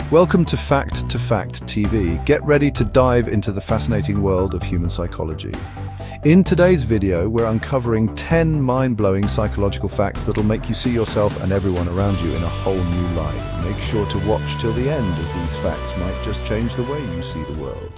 Welcome to Fact TV. Get ready to dive into the fascinating world of human psychology. In today's video, we're uncovering 10 mind-blowing psychological facts that'll make you see yourself and everyone around you in a whole new light. Make sure to watch till the end, as these facts might just change the way you see the world.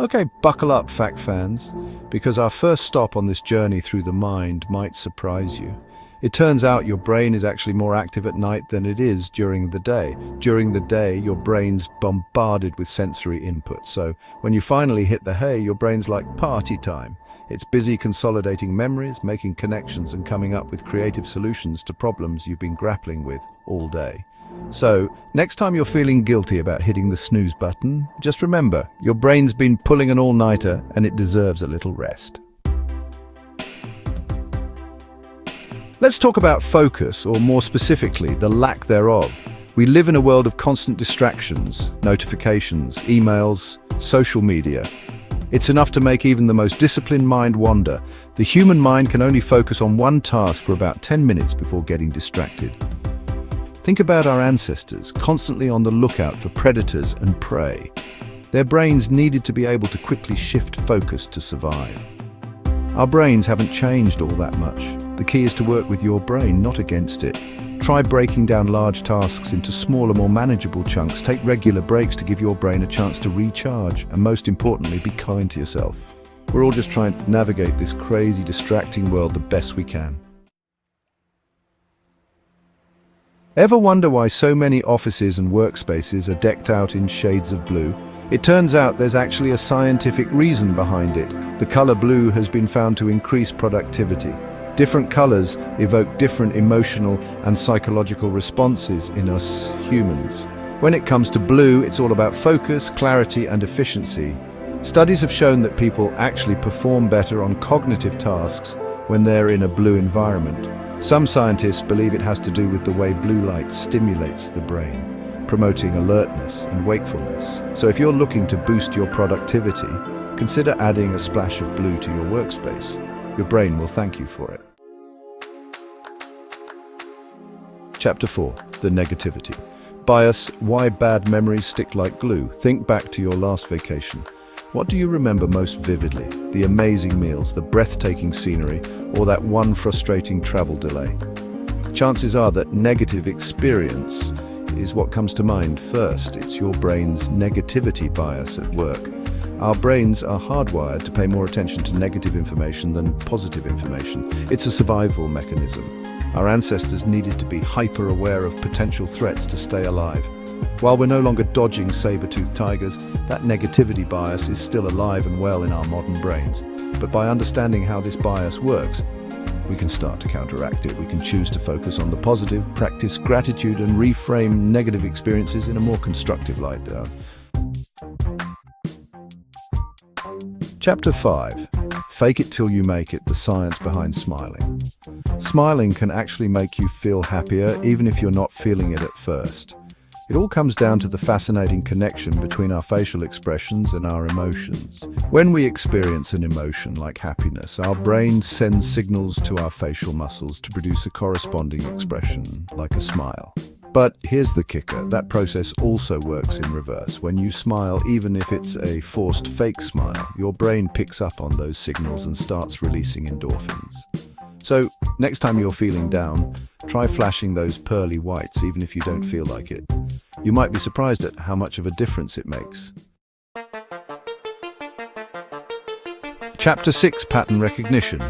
Okay, buckle up, fact fans, because our first stop on this journey through the mind might surprise you. It turns out your brain is actually more active at night than it is during the day. During the day, your brain's bombarded with sensory input. So when you finally hit the hay, your brain's like party time. It's busy consolidating memories, making connections, and coming up with creative solutions to problems you've been grappling with all day. So, next time you're feeling guilty about hitting the snooze button, just remember, your brain's been pulling an all-nighter and it deserves a little rest. Let's talk about focus, or more specifically, the lack thereof. We live in a world of constant distractions, notifications, emails, social media. It's enough to make even the most disciplined mind wander. The human mind can only focus on one task for about 10 minutes before getting distracted. Think about our ancestors, constantly on the lookout for predators and prey. Their brains needed to be able to quickly shift focus to survive. Our brains haven't changed all that much. The key is to work with your brain, not against it. Try breaking down large tasks into smaller, more manageable chunks. Take regular breaks to give your brain a chance to recharge. And most importantly, be kind to yourself. We're all just trying to navigate this crazy, distracting world the best we can. Ever wonder why so many offices and workspaces are decked out in shades of blue? It turns out there's actually a scientific reason behind it. The color blue has been found to increase productivity. Different colors evoke different emotional and psychological responses in us humans. When it comes to blue, it's all about focus, clarity, and efficiency. Studies have shown that people actually perform better on cognitive tasks when they're in a blue environment. Some scientists believe it has to do with the way blue light stimulates the brain, promoting alertness and wakefulness. So if you're looking to boost your productivity, consider adding a splash of blue to your workspace. Your brain will thank you for it. Chapter 4. The negativity. Bias, why bad memories stick like glue. Think back to your last vacation. What do you remember most vividly? The amazing meals, the breathtaking scenery, or that one frustrating travel delay? Chances are that negative experience is what comes to mind first. It's your brain's negativity bias at work. Our brains are hardwired to pay more attention to negative information than positive information. It's a survival mechanism. Our ancestors needed to be hyper-aware of potential threats to stay alive. While we're no longer dodging saber-toothed tigers, that negativity bias is still alive and well in our modern brains. But by understanding how this bias works, we can start to counteract it. We can choose to focus on the positive, practice gratitude, and reframe negative experiences in a more constructive light. Chapter 5. Fake it till you make it, the science behind smiling. Smiling can actually make you feel happier, even if you're not feeling it at first. It all comes down to the fascinating connection between our facial expressions and our emotions. When we experience an emotion like happiness, our brain sends signals to our facial muscles to produce a corresponding expression, like a smile. But here's the kicker, that process also works in reverse. When you smile, even if it's a forced fake smile, your brain picks up on those signals and starts releasing endorphins. So, next time you're feeling down, try flashing those pearly whites even if you don't feel like it. You might be surprised at how much of a difference it makes. Chapter 6. Pattern recognition.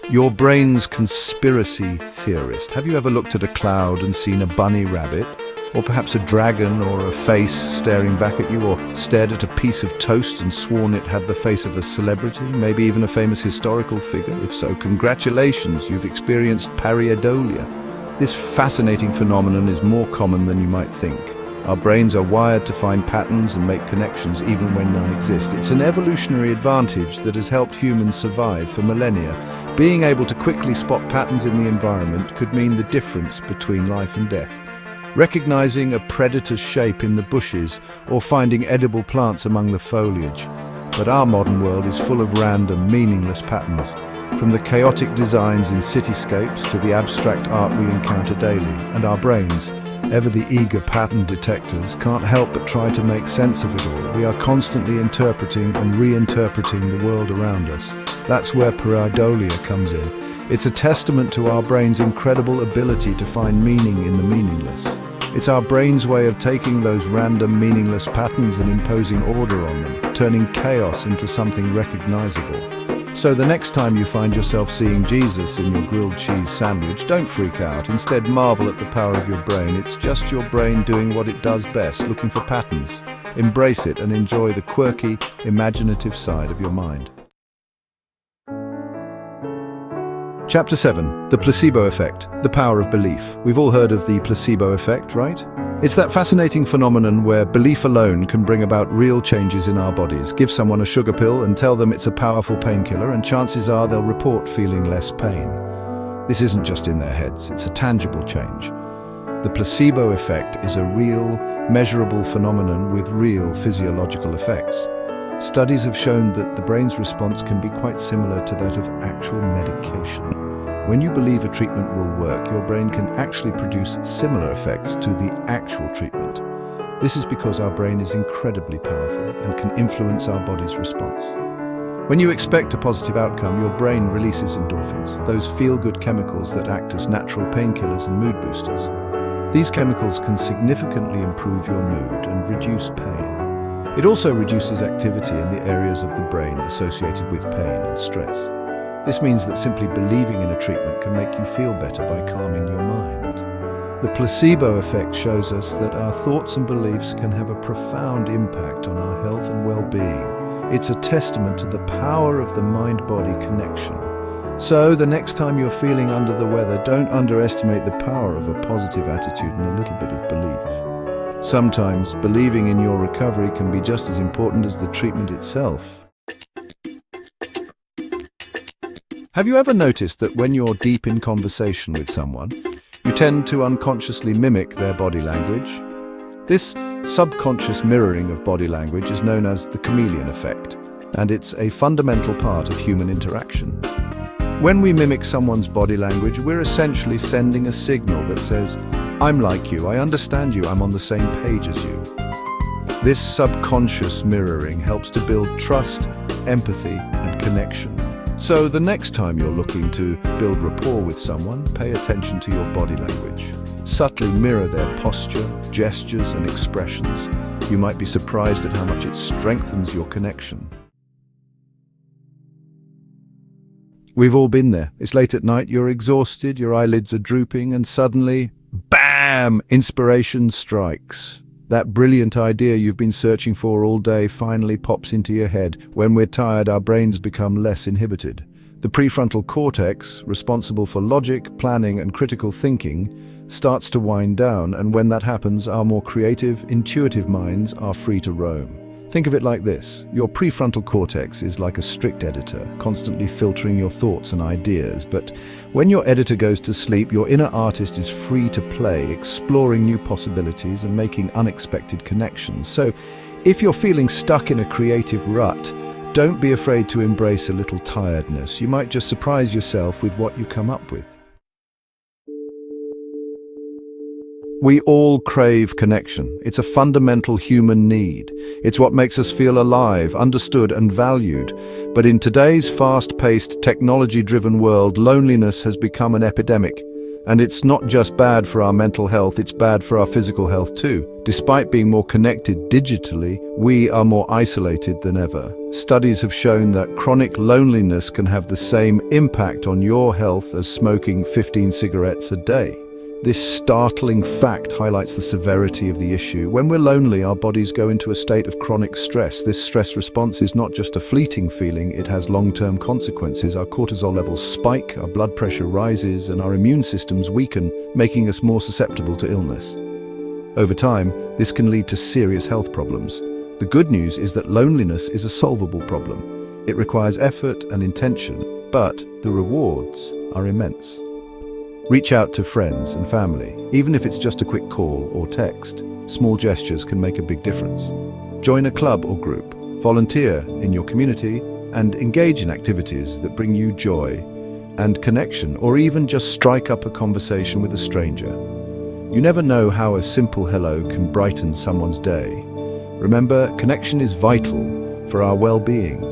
Your brain's conspiracy theorist. Have you ever looked at a cloud and seen a bunny rabbit? Or perhaps a dragon or a face staring back at you, or stared at a piece of toast and sworn it had the face of a celebrity, maybe even a famous historical figure? If so, congratulations, you've experienced pareidolia. This fascinating phenomenon is more common than you might think. Our brains are wired to find patterns and make connections even when none exist. It's an evolutionary advantage that has helped humans survive for millennia. Being able to quickly spot patterns in the environment could mean the difference between life and death. Recognizing a predator's shape in the bushes or finding edible plants among the foliage. But our modern world is full of random, meaningless patterns. from the chaotic designs in cityscapes to the abstract art we encounter daily, and our brains, ever the eager pattern detectors, can't help but try to make sense of it all. We are constantly interpreting and reinterpreting the world around us. That's where pareidolia comes in. It's a testament to our brain's incredible ability to find meaning in the meaningless. It's our brain's way of taking those random, meaningless patterns and imposing order on them, turning chaos into something recognizable. So the next time you find yourself seeing Jesus in your grilled cheese sandwich, don't freak out. Instead, marvel at the power of your brain. It's just your brain doing what it does best, looking for patterns. Embrace it and enjoy the quirky, imaginative side of your mind. Chapter 7. The placebo effect, the power of belief. We've all heard of the placebo effect, right? It's that fascinating phenomenon where belief alone can bring about real changes in our bodies. Give someone a sugar pill and tell them it's a powerful painkiller, and chances are they'll report feeling less pain. This isn't just in their heads, it's a tangible change. The placebo effect is a real, measurable phenomenon with real physiological effects. Studies have shown that the brain's response can be quite similar to that of actual medication. When you believe a treatment will work, your brain can actually produce similar effects to the actual treatment. This is because our brain is incredibly powerful and can influence our body's response. When you expect a positive outcome, your brain releases endorphins, those feel-good chemicals that act as natural painkillers and mood boosters. These chemicals can significantly improve your mood and reduce pain. It also reduces activity in the areas of the brain associated with pain and stress. This means that simply believing in a treatment can make you feel better by calming your mind. The placebo effect shows us that our thoughts and beliefs can have a profound impact on our health and well-being. It's a testament to the power of the mind-body connection. So, the next time you're feeling under the weather, don't underestimate the power of a positive attitude and a little bit of belief. Sometimes, believing in your recovery can be just as important as the treatment itself. Have you ever noticed that when you're deep in conversation with someone, you tend to unconsciously mimic their body language? This subconscious mirroring of body language is known as the chameleon effect, and it's a fundamental part of human interaction. When we mimic someone's body language, we're essentially sending a signal that says, "I'm like you, I understand you, I'm on the same page as you." This subconscious mirroring helps to build trust, empathy, and connection. So the next time you're looking to build rapport with someone, pay attention to your body language. Subtly mirror their posture, gestures, and expressions. You might be surprised at how much it strengthens your connection. We've all been there. It's late at night, you're exhausted, your eyelids are drooping, and suddenly, bam! Inspiration strikes. That brilliant idea you've been searching for all day finally pops into your head. When we're tired, our brains become less inhibited. The prefrontal cortex, responsible for logic, planning, and critical thinking, starts to wind down, and when that happens, our more creative, intuitive minds are free to roam. Think of it like this. Your prefrontal cortex is like a strict editor, constantly filtering your thoughts and ideas. But when your editor goes to sleep, your inner artist is free to play, exploring new possibilities and making unexpected connections. So, if you're feeling stuck in a creative rut, don't be afraid to embrace a little tiredness. You might just surprise yourself with what you come up with. We all crave connection. It's a fundamental human need. It's what makes us feel alive, understood, and valued. But in today's fast-paced, technology-driven world, loneliness has become an epidemic. And it's not just bad for our mental health, it's bad for our physical health too. Despite being more connected digitally, we are more isolated than ever. Studies have shown that chronic loneliness can have the same impact on your health as smoking 15 cigarettes a day. This startling fact highlights the severity of the issue. When we're lonely, our bodies go into a state of chronic stress. This stress response is not just a fleeting feeling, it has long-term consequences. Our cortisol levels spike, our blood pressure rises, and our immune systems weaken, making us more susceptible to illness. Over time, this can lead to serious health problems. The good news is that loneliness is a solvable problem. It requires effort and intention, but the rewards are immense. Reach out to friends and family, even if it's just a quick call or text. Small gestures can make a big difference. Join a club or group, volunteer in your community, and engage in activities that bring you joy and connection, or even just strike up a conversation with a stranger. You never know how a simple hello can brighten someone's day. Remember, connection is vital for our well-being.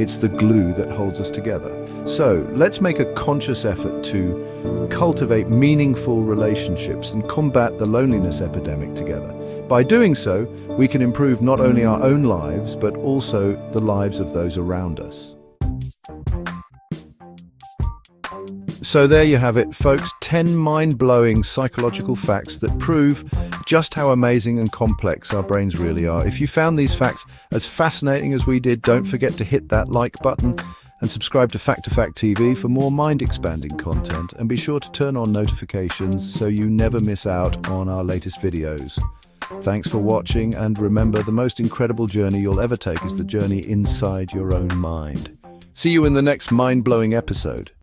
It's the glue that holds us together. So, let's make a conscious effort to cultivate meaningful relationships and combat the loneliness epidemic together. By doing so, we can improve not only our own lives, but also the lives of those around us. So there you have it, folks, 10 mind-blowing psychological facts that prove just how amazing and complex our brains really are. If you found these facts as fascinating as we did, don't forget to hit that like button and subscribe to Fact TV for more mind-expanding content. And be sure to turn on notifications so you never miss out on our latest videos. Thanks for watching, and remember, the most incredible journey you'll ever take is the journey inside your own mind. See you in the next mind-blowing episode.